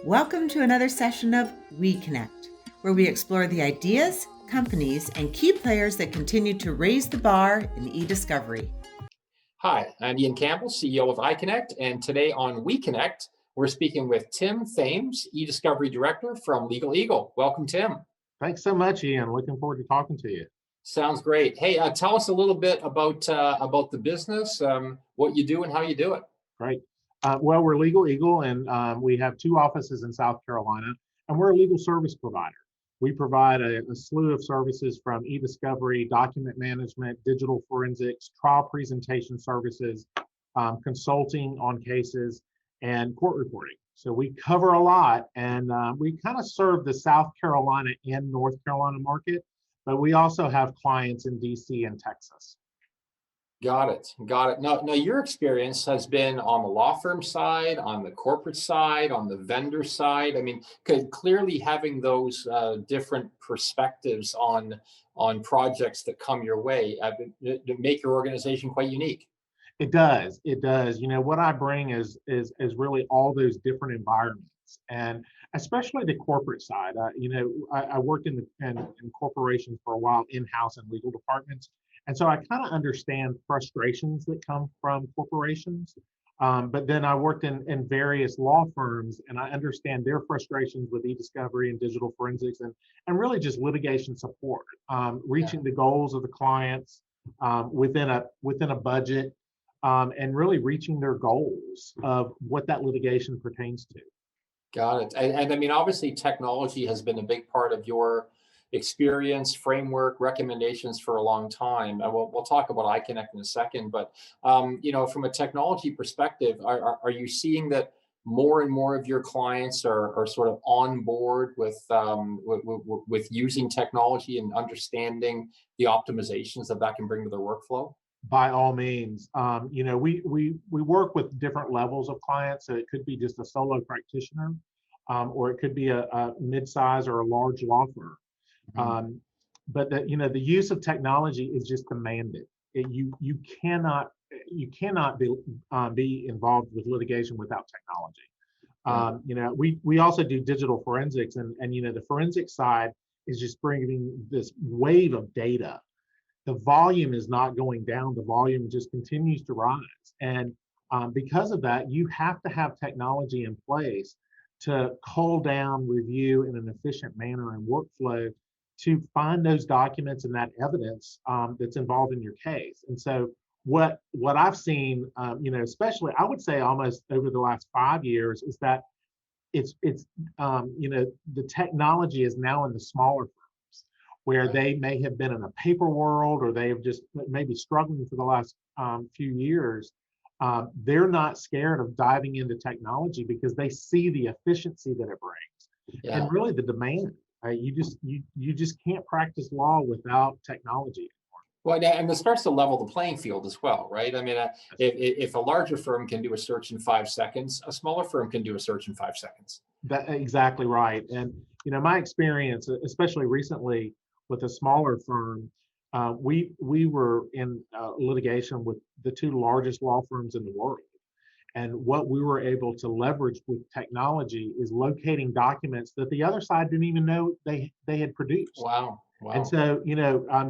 Welcome to another session of weCONECT, where we explore the ideas, companies, and key players that continue to raise the bar in eDiscovery. Hi, I'm Ian Campbell, CEO of iConnect, and today on weConnect, we're speaking with Tim Thames, eDiscovery Director from Legal Eagle. Welcome, Tim. Thanks so much, Ian. Looking forward to talking to you. Sounds great. Hey, tell us a little bit about the business, what you do, and how you do it. Great. Well, we're Legal Eagle, and we have two offices in South Carolina, and we're a legal service provider. We provide a slew of services from eDiscovery, document management, digital forensics, trial presentation services, consulting on cases, and court reporting. So we cover a lot, and we kind of serve the South Carolina and North Carolina market, but we also have clients in DC and Texas. Got it. Now, your experience has been on the law firm side, on the corporate side, on the vendor side. I mean, clearly having those different perspectives on projects that come your way make your organization quite unique. It does. You know, what I bring is really all those different environments, and especially the corporate side. I worked in corporations for a while, in-house and legal departments. And so I kind of understand frustrations that come from corporations. But then I worked in various law firms, and I understand their frustrations with eDiscovery and digital forensics and really just litigation support, reaching the goals of the clients within a budget, and really reaching their goals of what that litigation pertains to. Got it. And I mean, obviously, technology has been a big part of your experience, framework, recommendations for a long time. And we'll talk about iConnect in a second. But from a technology perspective, are you seeing that more and more of your clients are sort of on board with using technology and understanding the optimizations that can bring to their workflow? By all means, we work with different levels of clients. So it could be just a solo practitioner, or it could be a mid-size or a large law firm. But the use of technology is just demanded. You cannot be involved with litigation without technology. We also do digital forensics, and the forensic side is just bringing this wave of data. The volume is not going down. The volume just continues to rise. And because of that, you have to have technology in place to cull down, review in an efficient manner and workflow to find those documents and that evidence that's involved in your case. And so what I've seen, especially I would say almost over the last 5 years, is that it's the technology is now in the smaller firms where they may have been in a paper world, or they have just maybe struggling for the last few years. They're not scared of diving into technology because they see the efficiency that it brings, and really the demand. You just can't practice law without technology anymore. Well, and this starts to level the playing field as well, right? I mean, if a larger firm can do a search in 5 seconds, a smaller firm can do a search in 5 seconds. That's exactly right. And my experience, especially recently with a smaller firm, we were in litigation with the two largest law firms in the world. And what we were able to leverage with technology is locating documents that the other side didn't even know they had produced. Wow. And so,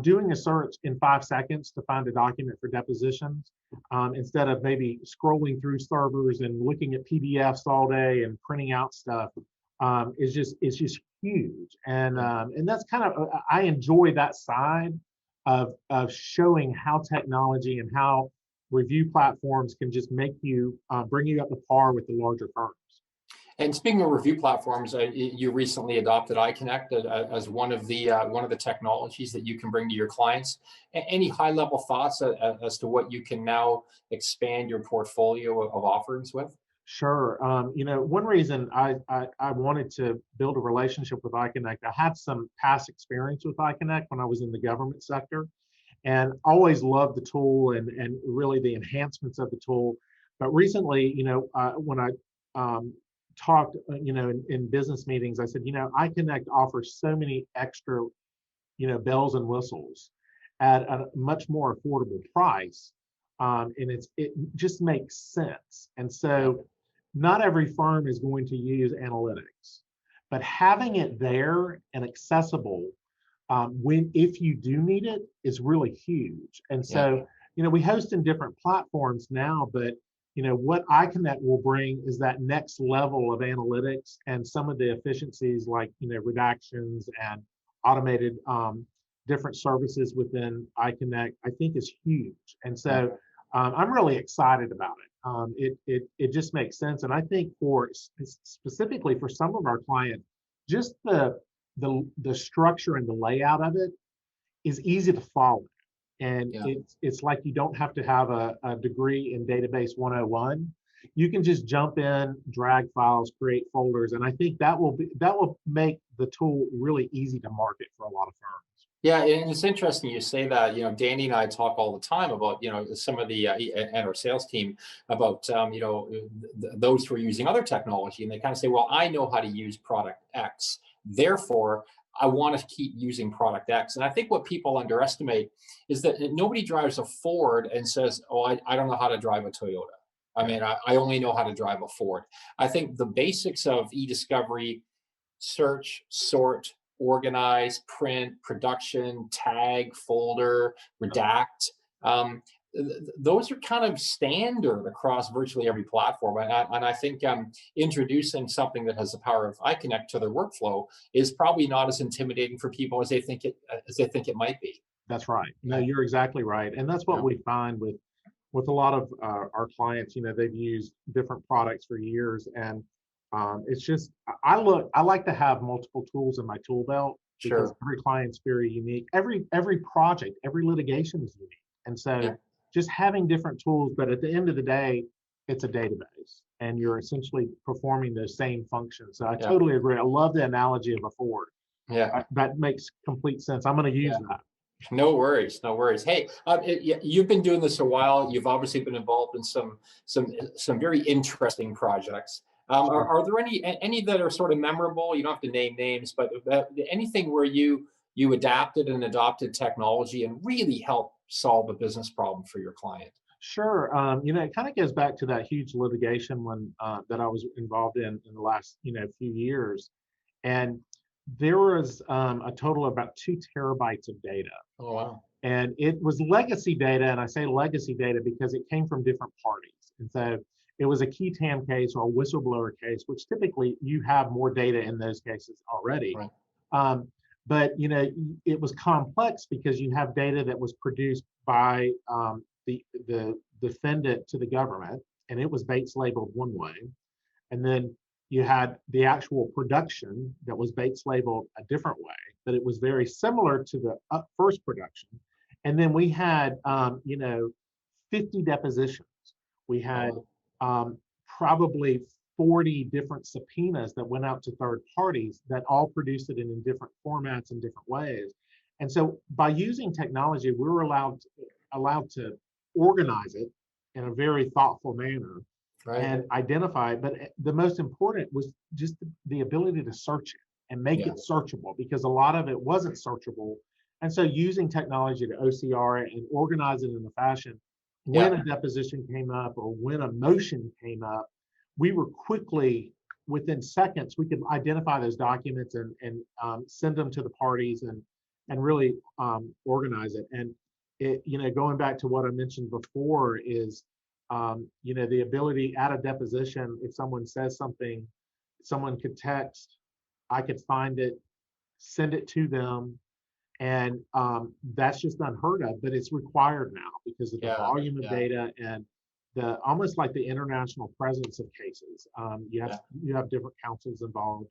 doing a search in 5 seconds to find a document for depositions, instead of maybe scrolling through servers and looking at PDFs all day and printing out stuff, is just huge. And that's kind of, I enjoy that side of showing how technology and how review platforms can just make you bring you up to par with the larger firms. And speaking of review platforms, you recently adopted iConnect as one of the technologies that you can bring to your clients. Any high-level thoughts as to what you can now expand your portfolio of offerings with? Sure. One reason I wanted to build a relationship with iConnect, I had some past experience with iConnect when I was in the government sector, and always loved the tool and really the enhancements of the tool. But recently, when I talked, in business meetings, I said, iConnect offers so many extra, bells and whistles at a much more affordable price, and it just makes sense. And so, not every firm is going to use analytics, but having it there and accessible if you do need it is really huge. And so, we host in different platforms now, but what iConnect will bring is that next level of analytics and some of the efficiencies like redactions and automated different services within iConnect, I think is huge. And so I'm really excited about it. It just makes sense. And I think specifically for some of our clients, just the structure and the layout of it is easy to follow. And it's like you don't have to have a degree in database 101. You can just jump in, drag files, create folders, and I think that will make the tool really easy to market for a lot of firms. Yeah, and it's interesting you say that. Danny and I talk all the time about some of the and our sales team about those who are using other technology, and they kind of say, well, I know how to use product X, therefore I want to keep using product X. And I think what people underestimate is that nobody drives a Ford and says, oh, I don't know how to drive a Toyota. I mean, I only know how to drive a Ford. I think the basics of eDiscovery, search, sort, organize, print, production, tag, folder, redact, those are kind of standard across virtually every platform. And I think introducing something that has the power of iConnect to their workflow is probably not as intimidating for people as they think it might be. That's right. No, you're exactly right. And that's what we find with a lot of our clients. They've used different products for years, and it's just I like to have multiple tools in my tool belt because every client's very unique. Every project, every litigation is unique, and so just having different tools. But at the end of the day, it's a database, and you're essentially performing those same functions. So I totally agree. I love the analogy of a Ford. That makes complete sense. I'm going to use that. No worries, no worries. Hey, you've been doing this a while. You've obviously been involved in some very interesting projects. Are there any that are sort of memorable? You don't have to name names, but anything where you adapted and adopted technology and really helped solve a business problem for your client? Sure. It kind of goes back to that huge litigation one that I was involved in the last few years, and there was a total of about 2 terabytes of data. Oh, wow. And it was legacy data, and I say legacy data because it came from different parties. And so it was a key tam case or a whistleblower case, which typically you have more data in those cases already. Right. But it was complex because you have data that was produced by the defendant to the government, and it was Bates labeled one way, and then you had the actual production that was Bates labeled a different way, but it was very similar to the first production. And then we had 50 depositions. We had probably 40 different subpoenas that went out to third parties that all produced it in different formats and different ways. And so by using technology, we were allowed to organize it in a very thoughtful manner and identify it. But the most important was just the ability to search it and make it searchable, because a lot of it wasn't searchable. And so using technology to OCR it and organize it in a fashion, when a deposition came up or when a motion came up, we were quickly, within seconds, we could identify those documents and send them to the parties and really organize it. And going back to what I mentioned before is, the ability at a deposition, if someone says something, someone could text, I could find it, send it to them. And that's just unheard of, but it's required now because of the volume of data and almost like the international presence of cases. You have different counsels involved,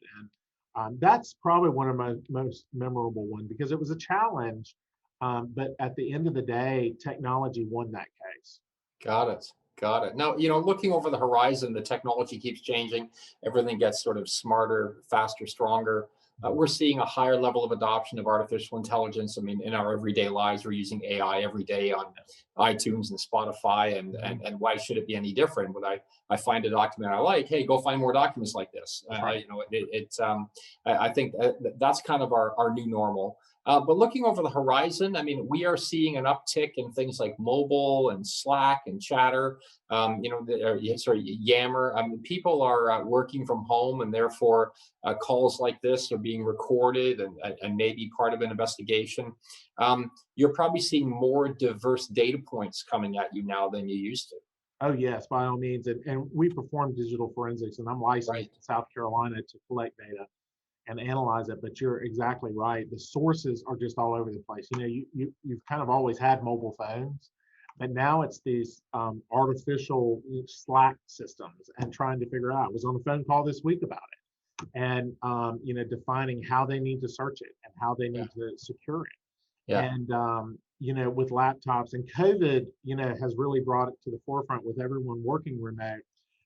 and that's probably one of my most memorable ones because it was a challenge. But at the end of the day, technology won that case. Got it. Now, looking over the horizon, the technology keeps changing. Everything gets sort of smarter, faster, stronger. We're seeing a higher level of adoption of artificial intelligence. I mean, in our everyday lives, we're using AI every day on iTunes and Spotify, and why should it be any different? When I find a document I like, hey, go find more documents like this. I think that's kind of our new normal. But looking over the horizon, I mean, we are seeing an uptick in things like mobile and Slack and Chatter, Yammer. I mean, people are working from home, and therefore calls like this are being recorded and maybe part of an investigation. You're probably seeing more diverse data points coming at you now than you used to. Oh, yes, by all means. And we perform digital forensics, and I'm licensed Right. in South Carolina to collect data and analyze it. But you're exactly right. The sources are just all over the place. You know, you've kind of always had mobile phones, but now it's these artificial Slack systems and trying to figure out. I was on a phone call this week about it, and defining how they need to search it and how they Yeah. need to secure it. Yeah. And with laptops, and COVID, has really brought it to the forefront with everyone working remote.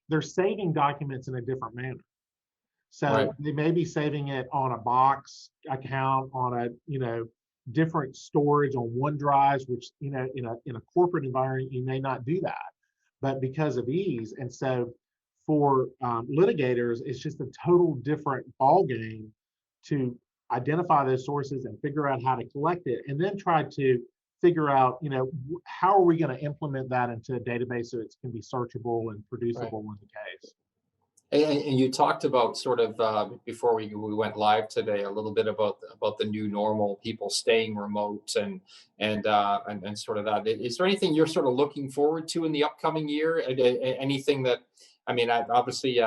They're saving documents in a different manner. So Right. they may be saving it on a Box account, on a different storage on OneDrive, which in a corporate environment you may not do that, but because of ease. And so for litigators, it's just a total different ball game to identify those sources and figure out how to collect it, and then try to figure out how are we going to implement that into a database so it can be searchable and producible in the case. And you talked about sort of before we went live today a little bit about the new normal, people staying remote and sort of that. Is there anything you're sort of looking forward to in the upcoming year? Anything that, I mean, obviously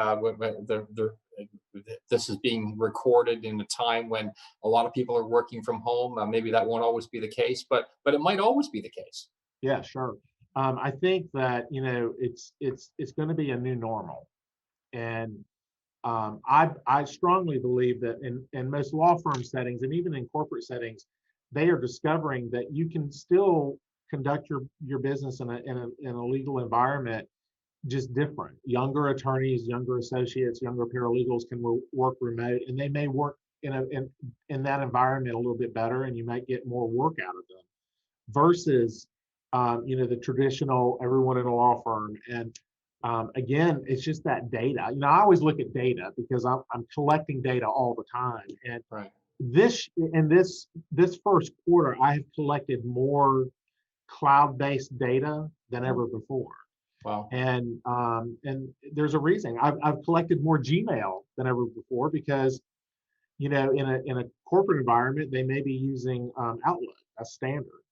this is being recorded in a time when a lot of people are working from home. Maybe that won't always be the case, but it might always be the case. Yeah, sure. I think that it's going to be a new normal. And I strongly believe that in most law firm settings and even in corporate settings, they are discovering that you can still conduct your business in a legal environment just different. Younger attorneys, younger associates, younger paralegals can work remote, and they may work in that environment a little bit better, and you might get more work out of them versus the traditional everyone in a law firm. And again, it's just that data. I always look at data because I'm collecting data all the time. And Right. this first quarter, I have collected more cloud-based data than ever before. Wow. And there's a reason. I've collected more Gmail than ever before because in a corporate environment, they may be using Outlook, that's standard.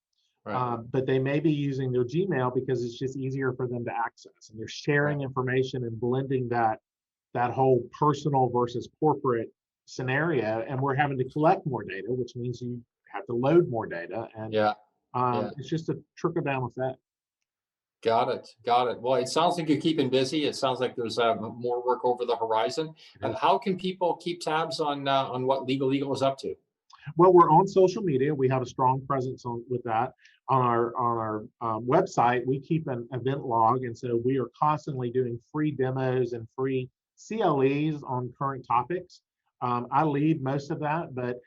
Right. But they may be using their Gmail because it's just easier for them to access, and they're sharing information and blending that whole personal versus corporate scenario. And we're having to collect more data, which means you have to load more data, and it's just a trickle down effect. Got it. Got it. Well, it sounds like you're keeping busy. It sounds like there's more work over the horizon. How can people keep tabs on what Legal Eagle is up to? Well, we're on social media. We have a strong presence with that. On our website, we keep an event log, and so we are constantly doing free demos and free CLEs on current topics. I lead most of that, but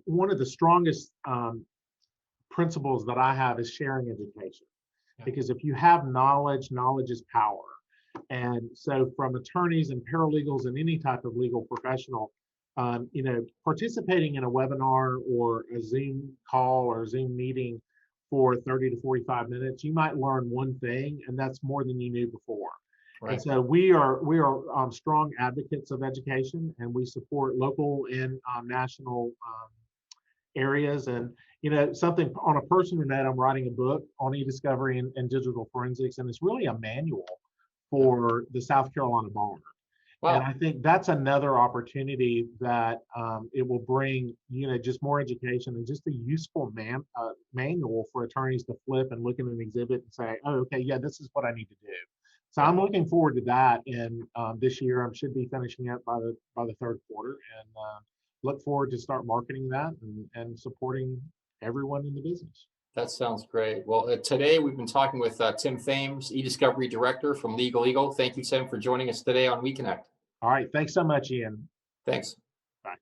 one of the strongest principles that I have is sharing education, because if you have knowledge, knowledge is power. And so, from attorneys and paralegals and any type of legal professional, participating in a webinar or a Zoom call or Zoom meeting for 30 to 45 minutes, you might learn one thing, and that's more than you knew before. Right. And so we are strong advocates of education, and we support local and national areas. And something on a personal note, I'm writing a book on eDiscovery and digital forensics, and it's really a manual for the South Carolina bar. Wow. And I think that's another opportunity that it will bring, just more education and just a useful manual for attorneys to flip and look at an exhibit and say, oh, okay, yeah, this is what I need to do. So I'm looking forward to that. And this year, I should be finishing up by the third quarter, and look forward to start marketing that and supporting everyone in the business. That sounds great. Well, today we've been talking with Tim Thames, eDiscovery Director from Legal Eagle. Thank you, Tim, for joining us today on weCONECT. All right. Thanks so much, Ian. Thanks. Bye.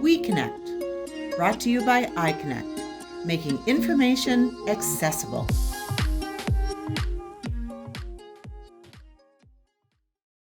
weCONECT, brought to you by iConnect, making information accessible.